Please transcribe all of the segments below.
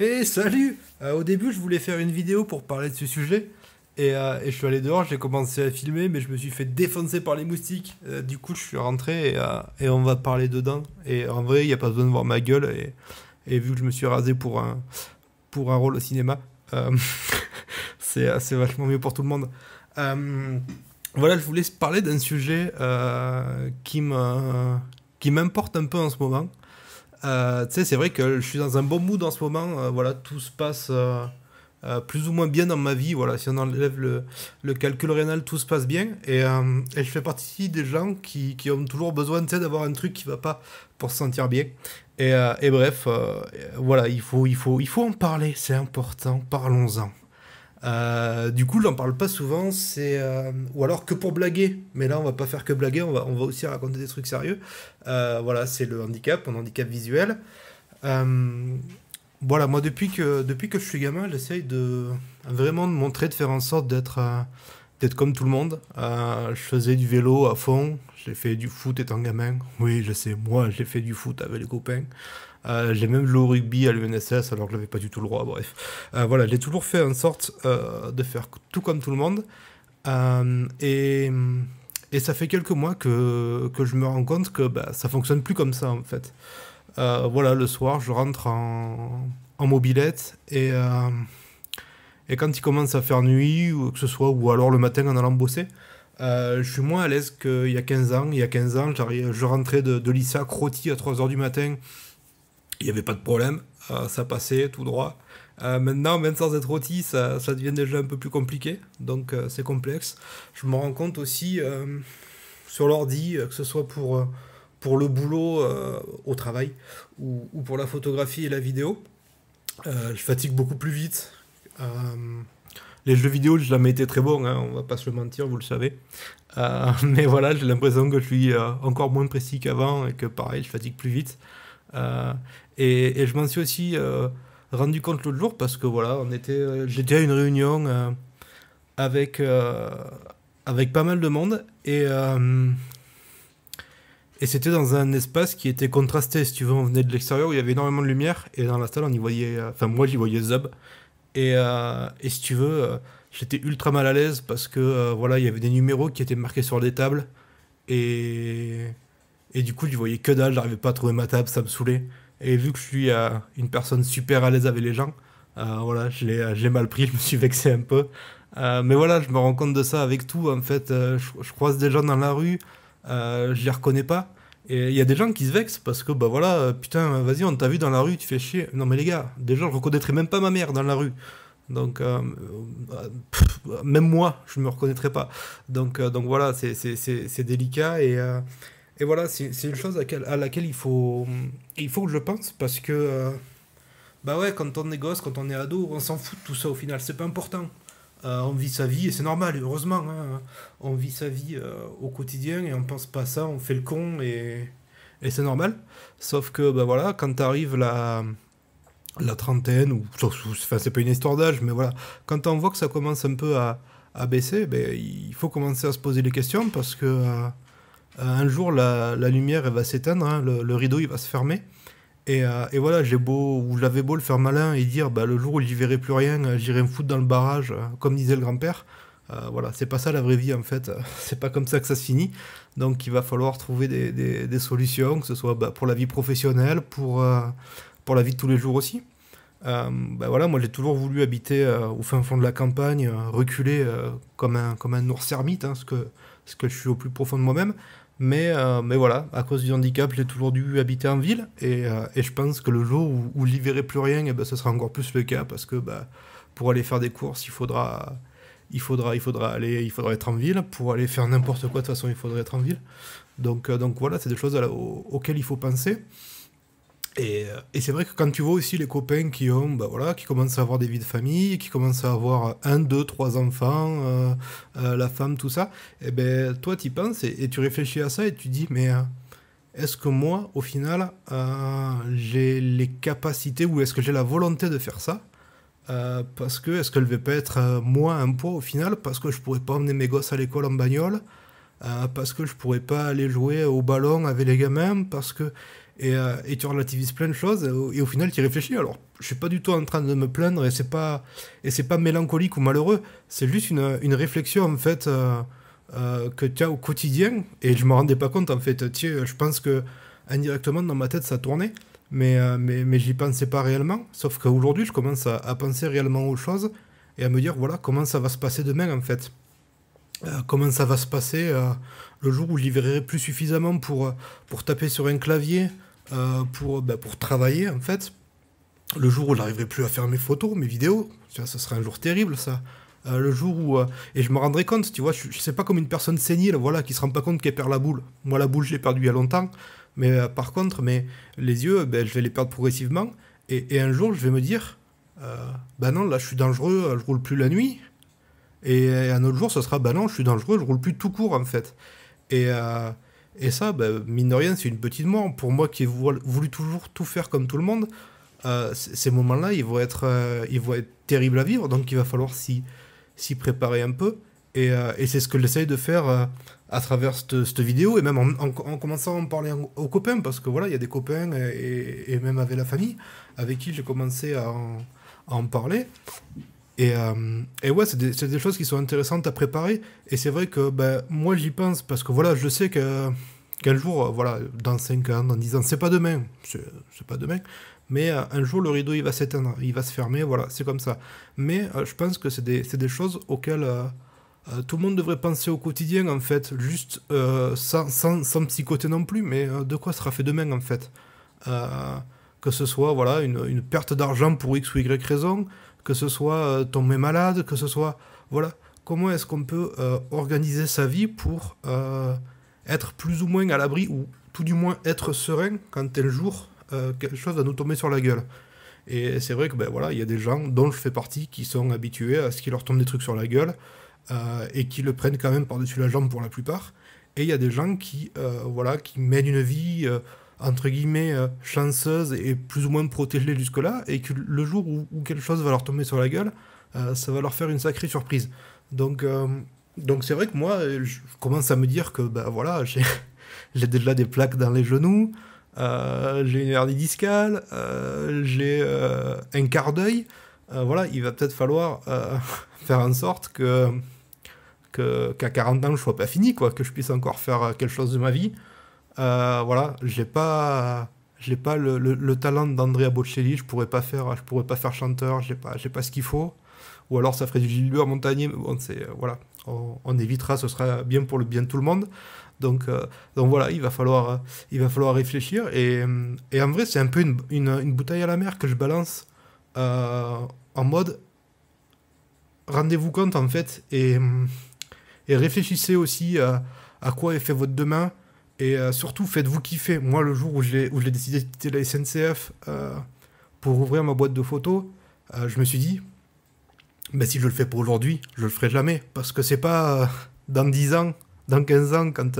Hey, salut! Au début, je voulais faire une vidéo pour parler de ce sujet. Et je suis allé dehors, j'ai commencé à filmer, mais je me suis fait défoncer par les moustiques. Du coup, je suis rentré et on va parler dedans. Et en vrai, il n'y a pas besoin de voir ma gueule. Et vu que je me suis rasé pour un rôle au cinéma, euh, c'est vachement mieux pour tout le monde. Euh, voilà, je voulais parler d'un sujet qui m'importe un peu en ce moment. Tu sais, c'est vrai que je suis dans un bon mood en ce moment. Voilà, tout se passe plus ou moins bien dans ma vie. Voilà, si on enlève le calcul rénal, tout se passe bien. Et je fais partie des gens qui ont toujours besoin, tu sais, d'avoir un truc qui va pas pour se sentir bien. Et bref, voilà, il faut en parler. C'est important. Parlons-en. Du coup, j'en parle pas souvent, ou alors que pour blaguer. Mais là, on va pas faire que blaguer, on va aussi raconter des trucs sérieux. Voilà, c'est le handicap, mon handicap visuel. Euh, voilà, moi, depuis que je suis gamin, j'essaye de vraiment de montrer, de faire en sorte d'être comme tout le monde. Je faisais du vélo à fond, j'ai fait du foot étant gamin. Oui, je sais, moi, j'ai fait du foot avec les copains. J'ai même joué au rugby à l'UNSS alors que j'avais pas du tout le droit, bref. Voilà, j'ai toujours fait en sorte de faire tout comme tout le monde. Euh, et, et ça fait quelques mois que je me rends compte que bah, ça fonctionne plus comme ça en fait. Voilà, le soir, je rentre en mobilette et quand il commence à faire nuit, ou que ce soit, ou alors le matin en allant bosser, je suis moins à l'aise qu'il y a 15 ans. Il y a 15 ans, je rentrais de lycée à Crotty à 3 heures du matin. Il n'y avait pas de problème, ça passait tout droit. Maintenant, même sans être rôti, ça devient déjà un peu plus compliqué, donc c'est complexe. Je me rends compte aussi sur l'ordi, que ce soit pour le boulot au travail ou pour la photographie et la vidéo, je fatigue beaucoup plus vite. Euh, les jeux vidéo, j'ai jamais été très bon, hein, on va pas se le mentir, vous le savez. Mais voilà, j'ai l'impression que je suis encore moins précis qu'avant et que pareil, je fatigue plus vite. Euh, et je m'en suis aussi rendu compte l'autre jour parce que voilà, j'étais à une réunion avec, euh, avec pas mal de monde et c'était dans un espace qui était contrasté, si tu veux. On venait de l'extérieur où il y avait énormément de lumière et dans la salle on y voyait, enfin moi j'y voyais Zub. Et si tu veux, j'étais ultra mal à l'aise parce que voilà, il y avait des numéros qui étaient marqués sur des tables et, et du coup, je voyais que dalle, j'arrivais pas à trouver ma table, ça me saoulait. Et vu que je suis une personne super à l'aise avec les gens, voilà, je l'ai mal pris, je me suis vexé un peu. Mais voilà, je me rends compte de ça avec tout. En fait, je croise des gens dans la rue, je les reconnais pas. Et il y a des gens qui se vexent parce que, bah voilà, putain, vas-y, on t'a vu dans la rue, tu fais chier. Non, mais les gars, déjà, je reconnaîtrais même pas ma mère dans la rue. Donc, même moi, je me reconnaîtrais pas. Donc voilà, c'est délicat et voilà, c'est une chose à laquelle il faut que je pense parce que, bah ouais, quand on est gosse, quand on est ado, on s'en fout de tout ça au final, c'est pas important. On vit sa vie et c'est normal, heureusement, hein. On vit sa vie au quotidien et on pense pas à ça, on fait le con et c'est normal. Sauf que, bah voilà, quand t'arrives la trentaine, enfin, c'est pas une histoire d'âge, mais voilà, quand on voit que ça commence un peu à baisser, ben, il faut commencer à se poser les questions parce que. Un jour, la lumière elle va s'éteindre, hein, le rideau il va se fermer. Et voilà, j'avais beau le faire malin et dire bah, le jour où j'y verrai plus rien, j'irai me foutre dans le barrage, comme disait le grand-père. Voilà, c'est pas ça la vraie vie en fait, c'est pas comme ça que ça se finit. Donc il va falloir trouver des solutions, que ce soit bah, pour la vie professionnelle, pour la vie de tous les jours aussi. Bah voilà, moi j'ai toujours voulu habiter au fin fond de la campagne, reculer comme un ours ermite, hein, ce que je suis au plus profond de moi-même. Mais voilà, à cause du handicap, j'ai toujours dû habiter en ville. Et je pense que le jour où j'y verrai plus rien, eh ben, ce sera encore plus le cas parce que bah, pour aller faire des courses, il faudra être en ville. Pour aller faire n'importe quoi, de toute façon, il faudrait être en ville. Donc voilà, c'est des choses auxquelles il faut penser. Et c'est vrai que quand tu vois aussi les copains bah voilà, qui commencent à avoir des vies de famille, qui commencent à avoir un, deux, trois enfants, la femme, tout ça, et ben toi tu y penses et tu réfléchis à ça et tu dis mais est-ce que moi au final j'ai les capacités ou est-ce que j'ai la volonté de faire ça? Parce que est-ce qu'elle va pas être moi un poids au final parce que je pourrais pas emmener mes gosses à l'école en bagnole, parce que je pourrais pas aller jouer au ballon avec les gamins, parce que et tu relativises plein de choses, et au final tu y réfléchis. Alors, je suis pas du tout en train de me plaindre, et c'est pas mélancolique ou malheureux, c'est juste une réflexion en fait que tu as au quotidien, et je me rendais pas compte en fait. Tiens, je pense que indirectement dans ma tête ça tournait, mais j'y pensais pas réellement. Sauf qu'aujourd'hui je commence à penser réellement aux choses et à me dire voilà comment ça va se passer demain en fait. Comment ça va se passer le jour où j'y verrai plus suffisamment pour taper sur un clavier, pour travailler en fait. Le jour où j'arriverai plus à faire mes photos, mes vidéos, tu vois, ça serait un jour terrible ça. Le jour où... et je me rendrai compte, tu vois, je sais pas comme une personne sénile, voilà, qui se rend pas compte qu'elle perd la boule. Moi, la boule, j'ai perdu il y a longtemps, mais par contre, les yeux, je vais les perdre progressivement, et un jour, je vais me dire, bah non, là, je suis dangereux, je roule plus la nuit, et un autre jour, ce sera, bah non, je suis dangereux, je roule plus tout court, en fait. Et, euh, et ça, mine de rien, c'est une petite mort. Pour moi qui ai voulu toujours tout faire comme tout le monde, ces moments-là, ils vont être terribles à vivre, donc il va falloir s'y préparer un peu. Et c'est ce que j'essaye de faire à travers cette vidéo, et même en commençant à en parler aux copains, parce que voilà, il y a des copains, et même avec la famille, avec qui j'ai commencé à en parler. Et ouais, c'est des choses qui sont intéressantes à préparer. Et c'est vrai que moi j'y pense, parce que voilà, je sais qu'un jour, voilà, dans 5 ans, dans 10 ans, c'est pas demain, c'est pas demain, mais un jour le rideau il va s'éteindre, il va se fermer, voilà, c'est comme ça. Mais je pense que c'est des choses auxquelles tout le monde devrait penser au quotidien en fait, juste sans psychoter non plus, mais de quoi sera fait demain en fait. Euh, que ce soit voilà, une perte d'argent pour X ou Y raison, que ce soit tomber malade, que ce soit... Voilà, comment est-ce qu'on peut organiser sa vie pour être plus ou moins à l'abri, ou tout du moins être serein quand tel jour quelque chose va nous tomber sur la gueule. Et c'est vrai que voilà, il y a des gens dont je fais partie qui sont habitués à ce qu'il leur tombe des trucs sur la gueule, et qui le prennent quand même par-dessus la jambe pour la plupart. Et il y a des gens voilà, qui mènent une vie entre guillemets chanceuse et plus ou moins protégée jusque-là, et que le jour où quelque chose va leur tomber sur la gueule, ça va leur faire une sacrée surprise. Donc, euh, donc c'est vrai que moi, je commence à me dire que voilà, j'ai déjà des plaques dans les genoux, j'ai une hernie discale, j'ai un quart d'œil. Voilà, il va peut-être falloir faire en sorte qu'à 40 ans je sois pas fini, quoi, que je puisse encore faire quelque chose de ma vie. Voilà, j'ai pas le talent d'Andrea Bocelli, je pourrais pas faire chanteur, j'ai pas ce qu'il faut. Ou alors ça ferait du Gilbert Montagnier, mais bon, voilà, on évitera, ce sera bien pour le bien de tout le monde. Donc voilà, il va falloir réfléchir. Et en vrai, c'est un peu une bouteille à la mer que je balance en mode rendez-vous compte en fait, et réfléchissez aussi à quoi est fait votre demain, et surtout faites-vous kiffer. Moi, le jour où j'ai décidé de quitter la SNCF pour ouvrir ma boîte de photos, je me suis dit, si je le fais pour aujourd'hui, je le ferai jamais, parce que c'est pas dans 10 ans, dans 15 ans, quand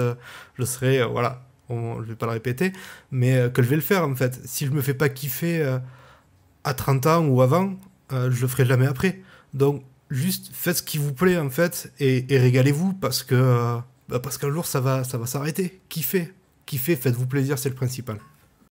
je serai, voilà, je vais pas le répéter, mais que je vais le faire en fait. Si je me fais pas kiffer à 30 ans ou avant, je le ferai jamais après. Donc, juste faites ce qui vous plaît en fait, et régalez-vous, parce qu'un jour ça va s'arrêter. Kiffez, faites-vous plaisir, c'est le principal.